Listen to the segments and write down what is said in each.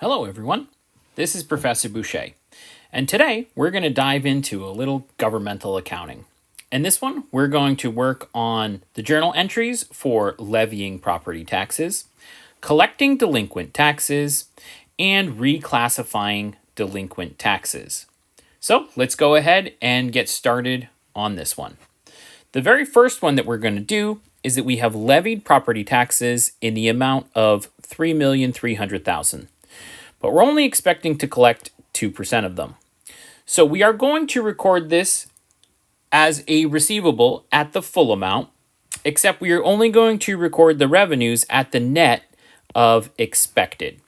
Hello everyone, this is Professor Boucher, and today we're going to dive into a little governmental accounting. In this one, we're going to work on the journal entries for levying property taxes, collecting delinquent taxes, and reclassifying delinquent taxes. So let's go ahead and get started on this one. The very first one that we're going to do is that we have levied property taxes in the amount of $3,300,000. But we're only expecting to collect 2% of them. So we are going to record this as a receivable at the full amount, except we are only going to record the revenues at the net of expected.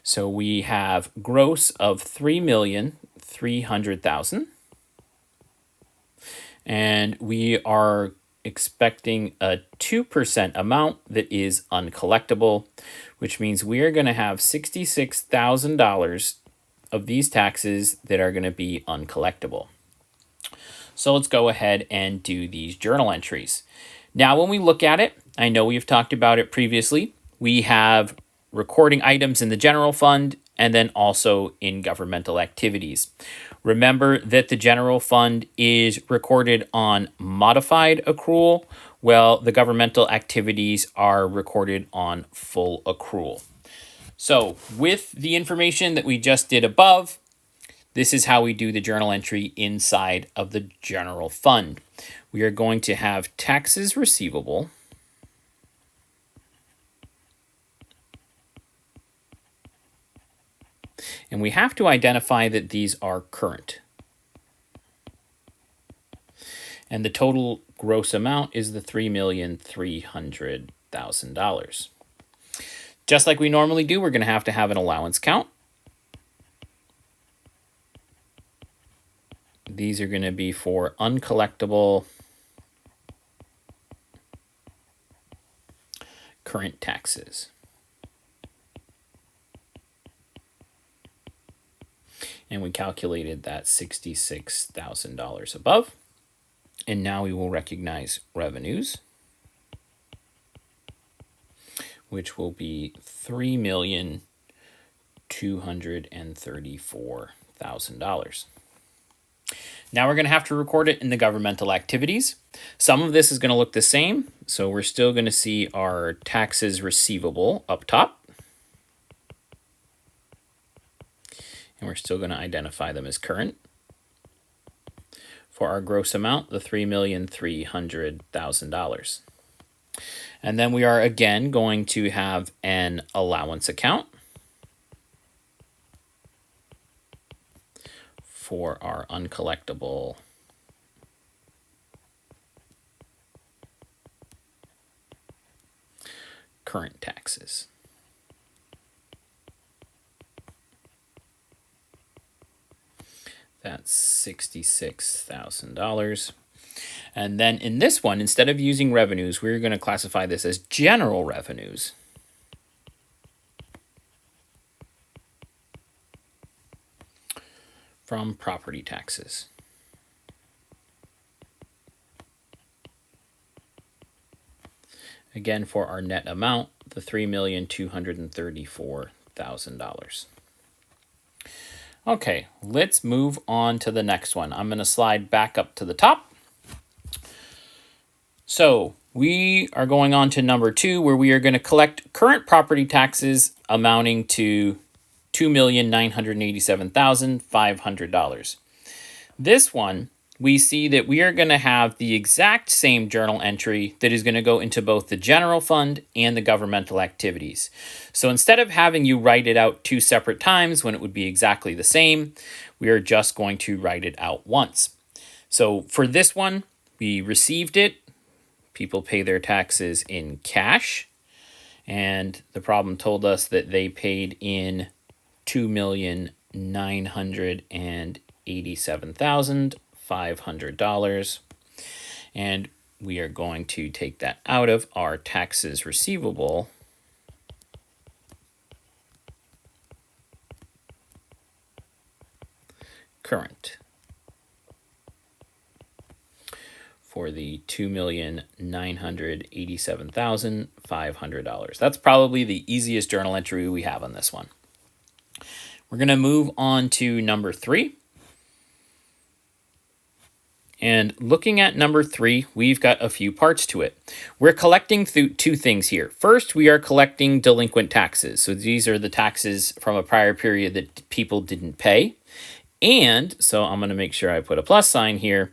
So we have gross of $3,300,000, and we are expecting a 2% amount that is uncollectible, which means we are going to have $66,000 of these taxes that are going to be uncollectible. So let's go ahead and do these journal entries. Now, when we look at it, I know we've talked about it previously. We have recording items in the general fund and then also in governmental activities. Remember that the general fund is recorded on modified accrual, while the governmental activities are recorded on full accrual. So with the information that we just did above, this is how we do the journal entry inside of the general fund. We are going to have taxes receivable, and we have to identify that these are current. And the total gross amount is the $3,300,000. Just like we normally do, we're going to have an allowance count. These are going to be for uncollectible current taxes. And we calculated that $66,000 above. And now we will recognize revenues, which will be $3,234,000. Now we're going to have to record it in the governmental activities. Some of this is going to look the same. So we're still going to see our taxes receivable up top. And we're still going to identify them as current. For our gross amount, the $3,300,000. And then we are again going to have an allowance account for our uncollectible current taxes. That's $66,000. And then in this one, instead of using revenues, we're going to classify this as general revenues. From property taxes. Again, for our net amount, the $3,234,000. Okay, let's move on to the next one. I'm going to slide back up to the top. So we are going on to number 2, where we are going to collect current property taxes amounting to $2,987,500. This one, we see that we are going to have the exact same journal entry that is going to go into both the general fund and the governmental activities. So instead of having you write it out 2 separate times when it would be exactly the same, we are just going to write it out once. So for this one, we received it. People pay their taxes in cash. And the problem told us that they paid in $2,987,500. And we are going to take that out of our taxes receivable. Current. For the $2,987,500. That's probably the easiest journal entry we have on this one. We're going to move on to number 3. And looking at number 3, we've got a few parts to it. We're collecting two things here. First, we are collecting delinquent taxes. So these are the taxes from a prior period that people didn't pay. And so I'm going to make sure I put a plus sign here.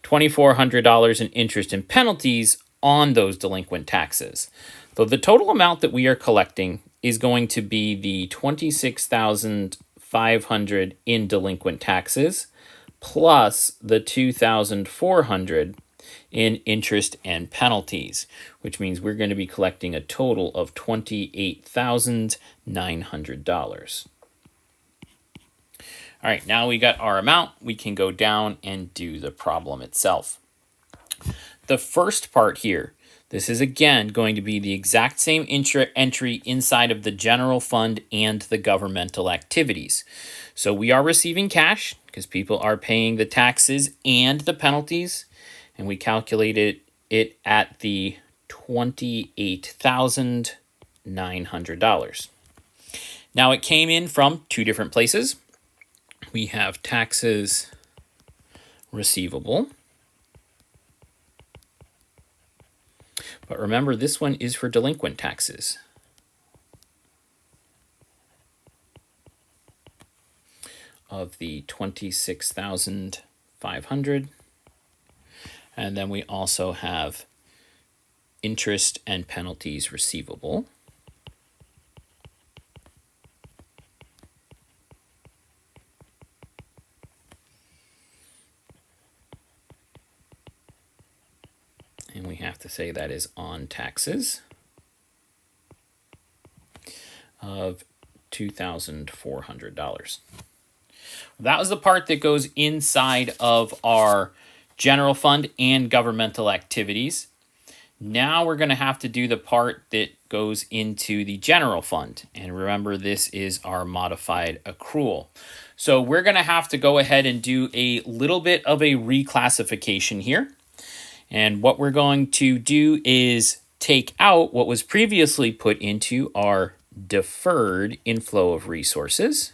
$2,400 in interest and penalties on those delinquent taxes. So the total amount that we are collecting is going to be the $26,500 in delinquent taxes plus the $2,400 in interest and penalties, which means we're going to be collecting a total of $28,900. All right, now we got our amount. We can go down and do the problem itself. The first part here, this is again going to be the exact same entry inside of the general fund and the governmental activities. So we are receiving cash because people are paying the taxes and the penalties, and we calculated it at the $28,900. Now it came in from two different places. We have taxes receivable. But remember, this one is for delinquent taxes. Of the $26,500. And then we also have interest and penalties receivable. And we have to say that is on taxes of $2,400. That was the part that goes inside of our general fund and governmental activities. Now we're going to have to do the part that goes into the general fund. And remember, this is our modified accrual. So we're going to have to go ahead and do a little bit of a reclassification here. And what we're going to do is take out what was previously put into our deferred inflow of resources.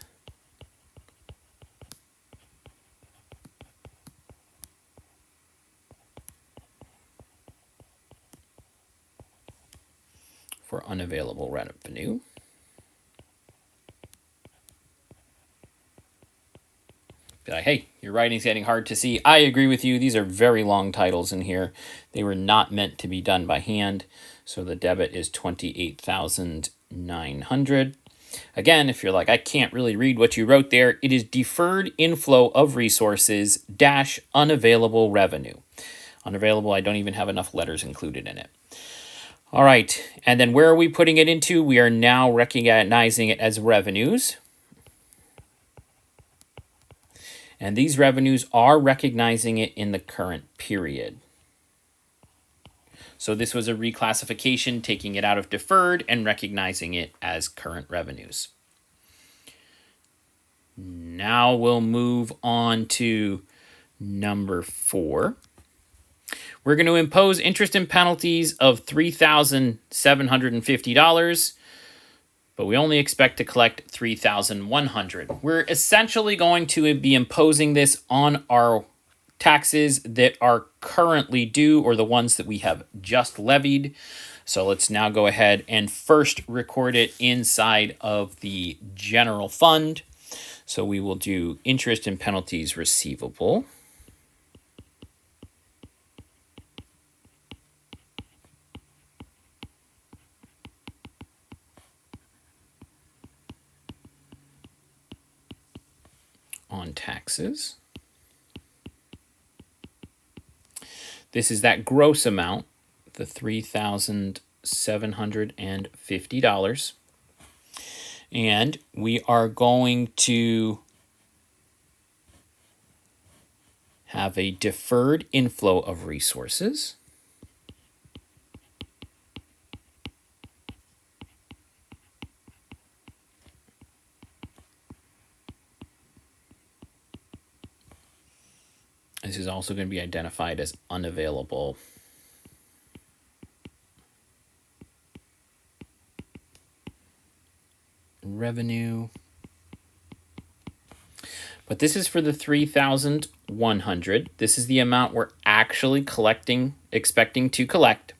For unavailable revenue. Be like, hey, your writing's getting hard to see. I agree with you. These are very long titles in here. They were not meant to be done by hand. So the debit is $28,900. Again, if you're like, I can't really read what you wrote there, it is deferred inflow of resources dash unavailable revenue. Unavailable, I don't even have enough letters included in it. All right, and then where are we putting it into? We are now recognizing it as revenues. And these revenues are recognizing it in the current period. So this was a reclassification, taking it out of deferred and recognizing it as current revenues. Now we'll move on to number 4. We're going to impose interest and penalties of $3,750, but we only expect to collect $3,100. We're essentially going to be imposing this on our taxes that are currently due, or the ones that we have just levied. So let's now go ahead and first record it inside of the general fund. So we will do interest and penalties receivable. On taxes. This is that gross amount, the $3,750. And we are going to have a deferred inflow of resources. This is also going to be identified as unavailable revenue. But this is for the 3,100. This is the amount we're actually expecting to collect.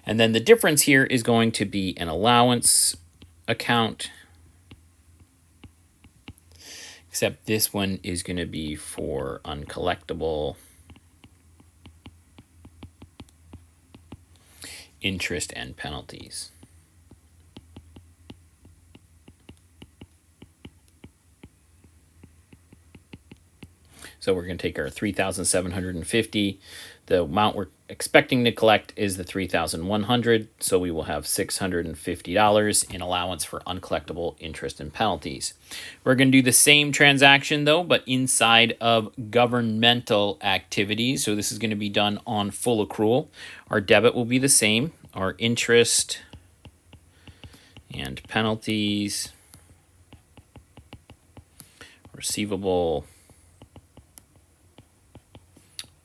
And then the difference here is going to be an allowance account, except this one is going to be for uncollectible interest and penalties. So we're going to take our 3,750. The amount we're expecting to collect is the 3,100. So we will have $650 in allowance for uncollectible interest and penalties. We're going to do the same transaction though, but inside of governmental activities. So this is going to be done on full accrual. Our debit will be the same. Our interest and penalties, receivable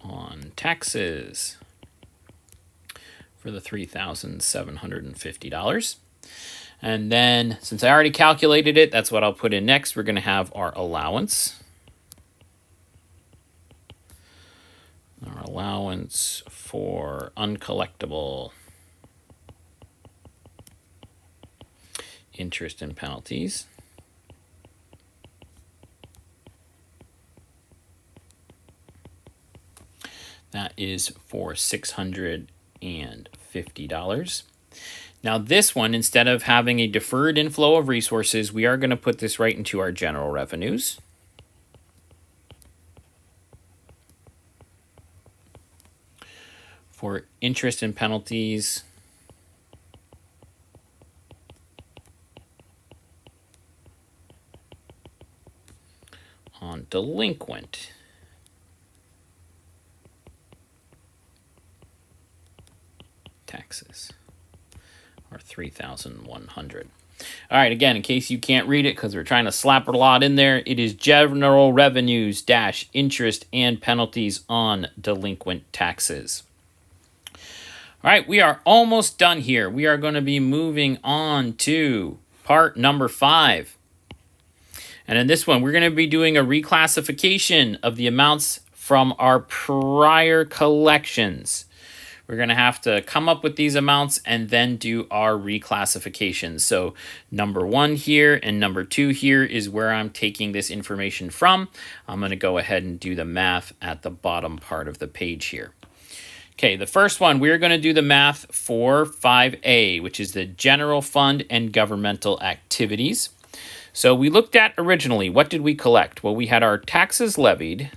on taxes for the $3,750. And then since I already calculated it, that's what I'll put in next. We're going to have our allowance. Our allowance for uncollectible interest and penalties. That is for $650. Now this one, instead of having a deferred inflow of resources, we are going to put this right into our general revenues. For interest and penalties, on delinquent taxes are 3,100. All right, again, in case you can't read it because we're trying to slap a lot in there, it is general revenues dash interest and penalties on delinquent taxes. All right, we are almost done here. We are going to be moving on to part number 5. And in this one, we're going to be doing a reclassification of the amounts from our prior collections. We're going to have to come up with these amounts and then do our reclassification. So number 1 here and number 2 here is where I'm taking this information from. I'm going to go ahead and do the math at the bottom part of the page here. Okay, the first one, we're going to do the math for 5A, which is the general fund and governmental activities. So we looked at originally, what did we collect? Well, we had our taxes levied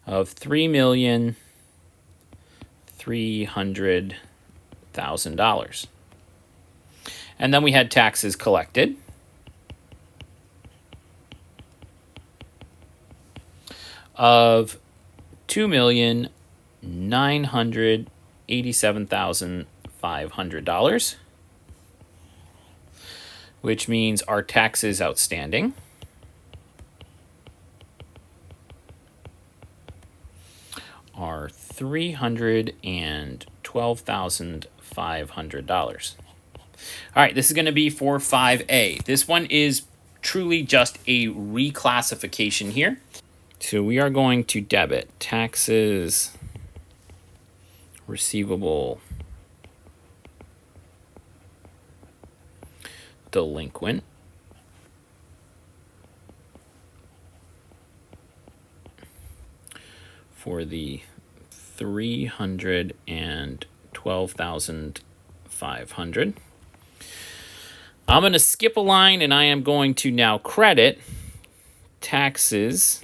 of $3,300,000. And then we had taxes collected of $2,987,500, which means our taxes outstanding are $312,500. All right, this is going to be for 5A. This one is truly just a reclassification here. So we are going to debit taxes receivable delinquent for the $312,500. I'm going to skip a line and I am going to now credit taxes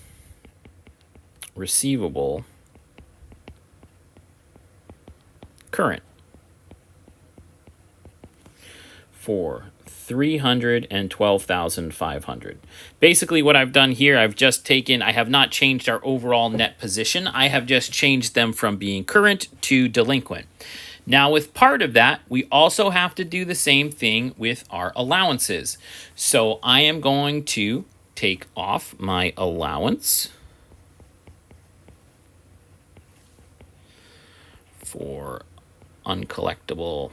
receivable current for $312,500. Basically what I've done here, I have not changed our overall net position. I have just changed them from being current to delinquent. Now with part of that, we also have to do the same thing with our allowances. So I am going to take off my allowance for uncollectible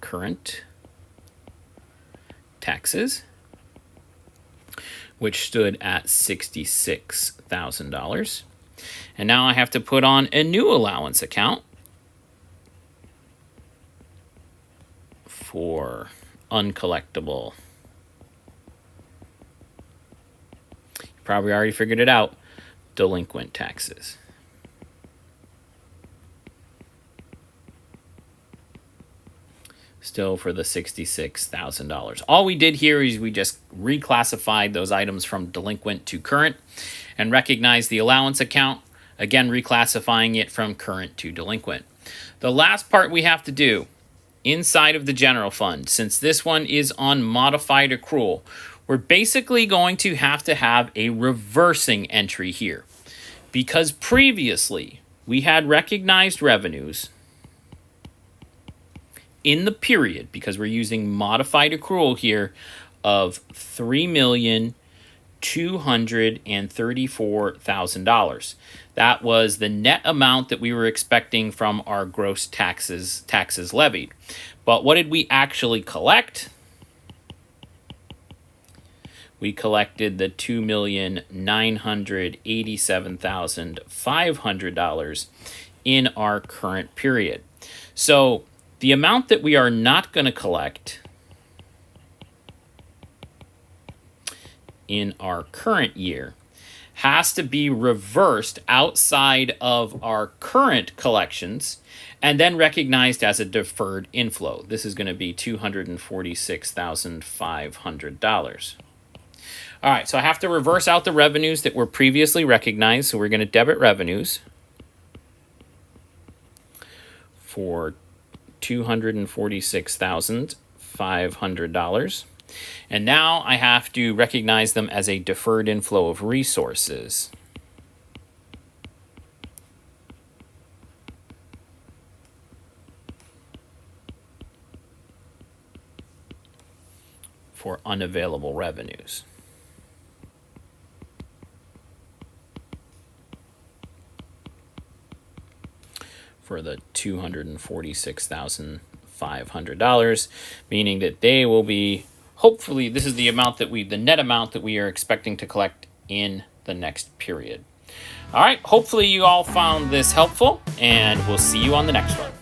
current taxes, which stood at $66,000. And now I have to put on a new allowance account for uncollectible. You probably already figured it out. Delinquent taxes. Still for the $66,000. All we did here is we just reclassified those items from delinquent to current and recognized the allowance account, again reclassifying it from current to delinquent. The last part we have to do inside of the general fund, since this one is on modified accrual, we're basically going to have a reversing entry here. Because previously we had recognized revenues in the period, because we're using modified accrual here, of $3,234,000. That was the net amount that we were expecting from our gross taxes levied. But what did we actually collect? We collected the $2,987,500 in our current period. So the amount that we are not going to collect in our current year has to be reversed outside of our current collections and then recognized as a deferred inflow. This is going to be $246,500. All right, so I have to reverse out the revenues that were previously recognized. So we're going to debit revenues for $246,500. And now I have to recognize them as a deferred inflow of resources. For unavailable revenues. For the $246,500, meaning that they will be, hopefully, this is the amount that the net amount that we are expecting to collect in the next period. All right, hopefully you all found this helpful, and we'll see you on the next one.